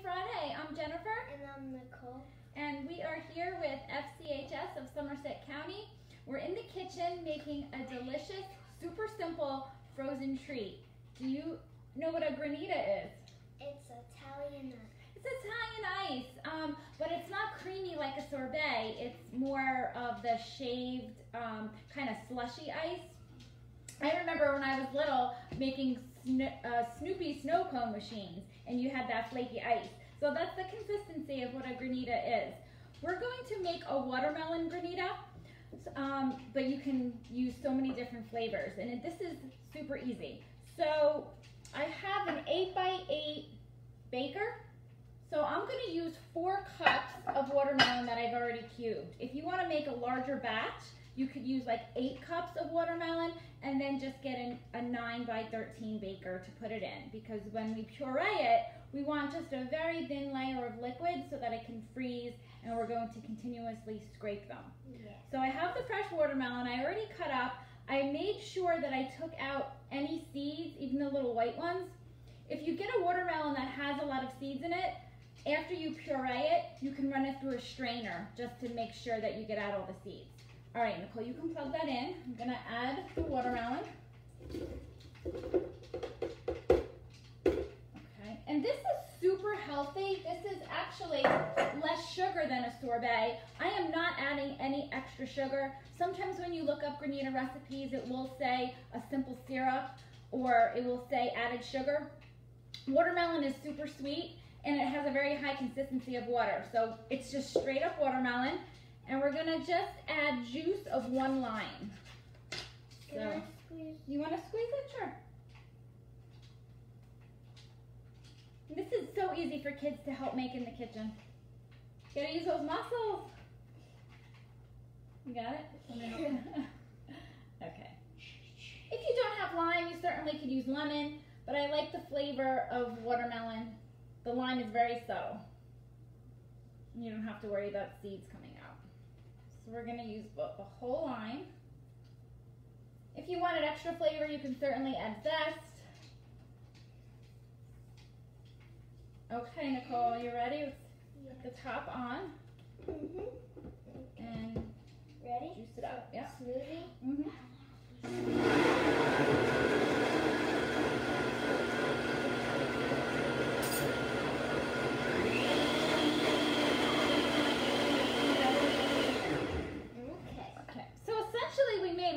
Friday. I'm Jennifer. And I'm Nicole. And we are here with FCHS of Somerset County. We're in the kitchen making a delicious, super simple frozen treat. Do you know what a granita is? It's Italian ice. It's Italian ice, but it's not creamy like a sorbet. It's more of the shaved, kind of slushy ice. I remember when I was little making Snoopy snow cone machines, and you had that flaky ice. So that's the consistency of what a granita is. We're going to make a watermelon granita, but you can use so many different flavors, and this is super easy. So I have an 8x8 baker. So I'm going to use 4 cups of watermelon that I've already cubed. If you want to make a larger batch, you could use like 8 cups of watermelon and then just get a 9x13 baker to put it in, because when we puree it, we want just a very thin layer of liquid so that it can freeze, and we're going to continuously scrape them. Yeah. So I have the fresh watermelon I already cut up. I made sure that I took out any seeds, even the little white ones. If you get a watermelon that has a lot of seeds in it, after you puree it, you can run it through a strainer just to make sure that you get out all the seeds. All right, Nicole, you can plug that in. I'm gonna add the watermelon. Okay, and this is super healthy. This is actually less sugar than a sorbet. I am not adding any extra sugar. Sometimes when you look up granita recipes, it will say a simple syrup or it will say added sugar. Watermelon is super sweet, and it has a very high consistency of water. So it's just straight up watermelon. And we're gonna just add juice of 1 lime. Can I squeeze? You wanna squeeze it? Sure. This is so easy for kids to help make in the kitchen. You gotta use those muscles. You got it? Okay. If you don't have lime, you certainly could use lemon, but I like the flavor of watermelon. The lime is very subtle. You don't have to worry about seeds coming out. So we're gonna use the whole lime. If you wanted extra flavor, you can certainly add zest. Okay, Nicole, you ready? Let's get the top on. And ready? Juice it up. Yeah. Smoothie.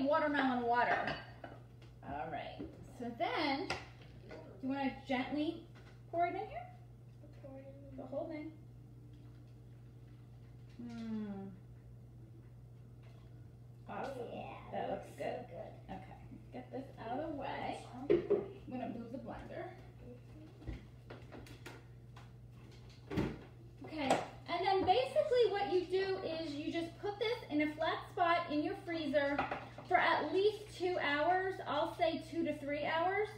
Watermelon water. All right. So then, you want to gently pour it in here? Pour it in the whole thing. Awesome. Yeah, that looks good. So good. Okay. Get this out of the way. I'm gonna move the blender. Okay. And then basically what you do is you just put this in a flat spot in your freezer for at least 2 hours. I'll say 2 to 3 hours.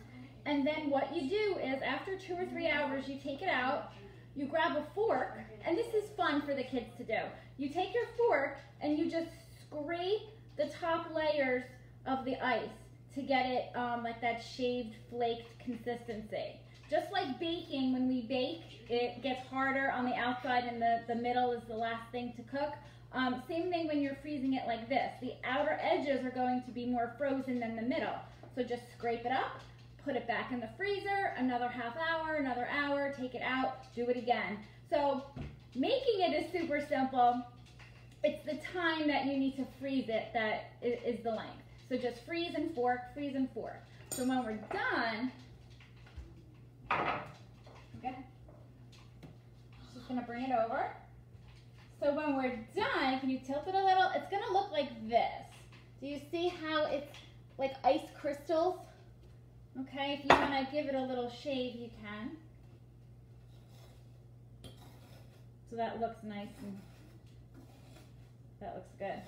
And then what you do is after 2 or 3 hours, you take it out, you grab a fork, and this is fun for the kids to do. You take your fork and you just scrape the top layers of the ice to get it like that shaved, flaked consistency. Just like baking, when we bake, it gets harder on the outside and the middle is the last thing to cook. Same thing when you're freezing it like this. The outer edges are going to be more frozen than the middle. So just scrape it up, put it back in the freezer, another half hour, another hour, take it out, do it again. So making it is super simple. It's the time that you need to freeze it that is the length. So just freeze and fork, freeze and fork. So when we're done, okay, just gonna bring it over. So when we're done, can you tilt it a little? It's gonna look like this. Do you see how it's like ice crystals? Okay, if you wanna give it a little shave, you can. So that looks nice and that looks good.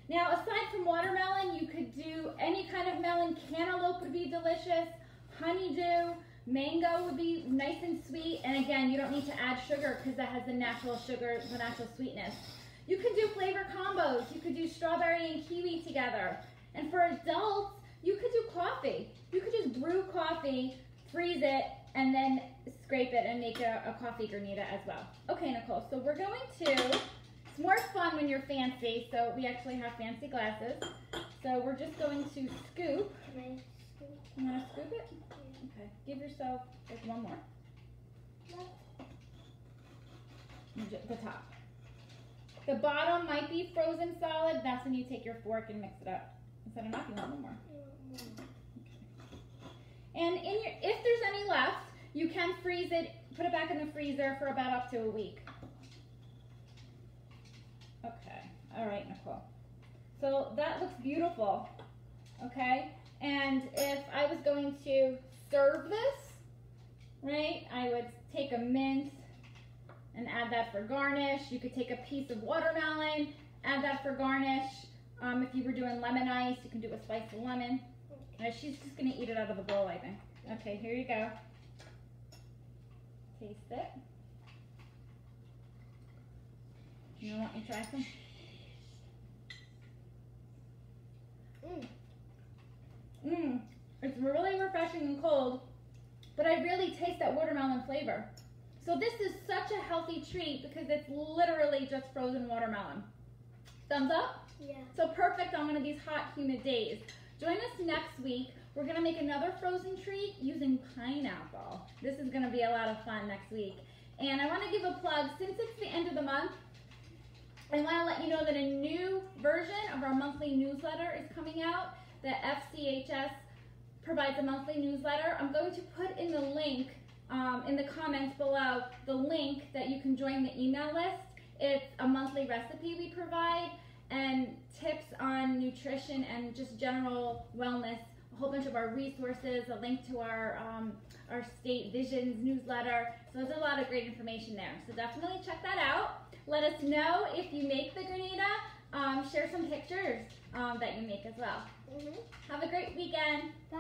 Now, aside from watermelon, you could do any kind of melon. Cantaloupe would be delicious. Honeydew. Mango would be nice and sweet, and again, you don't need to add sugar because that has the natural sugar, the natural sweetness. You could do flavor combos. You could do strawberry and kiwi together. And for adults, you could do coffee. You could just brew coffee, freeze it, and then scrape scrape it and make a coffee granita as well. Okay, Nicole, so we're going to, it's more fun when you're fancy, so we actually have fancy glasses. So we're just going to scoop. Can I scoop? You want to scoop it? Okay, give yourself like one more. The top. The bottom might be frozen solid. That's when you take your fork and mix it up. Instead of not, you want one more. And if there's any left, you can freeze it, put it back in the freezer for about up to a week. Okay, all right, Nicole. So that looks beautiful, okay? And if I was going to serve this, right, I would take a mint and add that for garnish. You could take a piece of watermelon, add that for garnish. If you were doing lemon ice, you can do a slice of lemon. She's just gonna eat it out of the bowl, I think. Okay, here you go. Taste it. You want me to try some? It's really refreshing and cold, but I really taste that watermelon flavor. So this is such a healthy treat because it's literally just frozen watermelon. Thumbs up? Yeah. So perfect on one of these hot, humid days. Join us next week. We're gonna make another frozen treat using pineapple. This is gonna be a lot of fun next week. And I wanna give a plug, since it's the end of the month, I wanna let you know that a new version of our monthly newsletter is coming out. The FCHS provides a monthly newsletter. I'm going to put in the link in the comments below, the link that you can join the email list. It's a monthly recipe we provide and tips on nutrition and just general wellness, a whole bunch of our resources, a link to our state visions newsletter. So there's a lot of great information there. So definitely check that out. Let us know if you make the granita. Share some pictures that you make as well. Have a great weekend. Bye.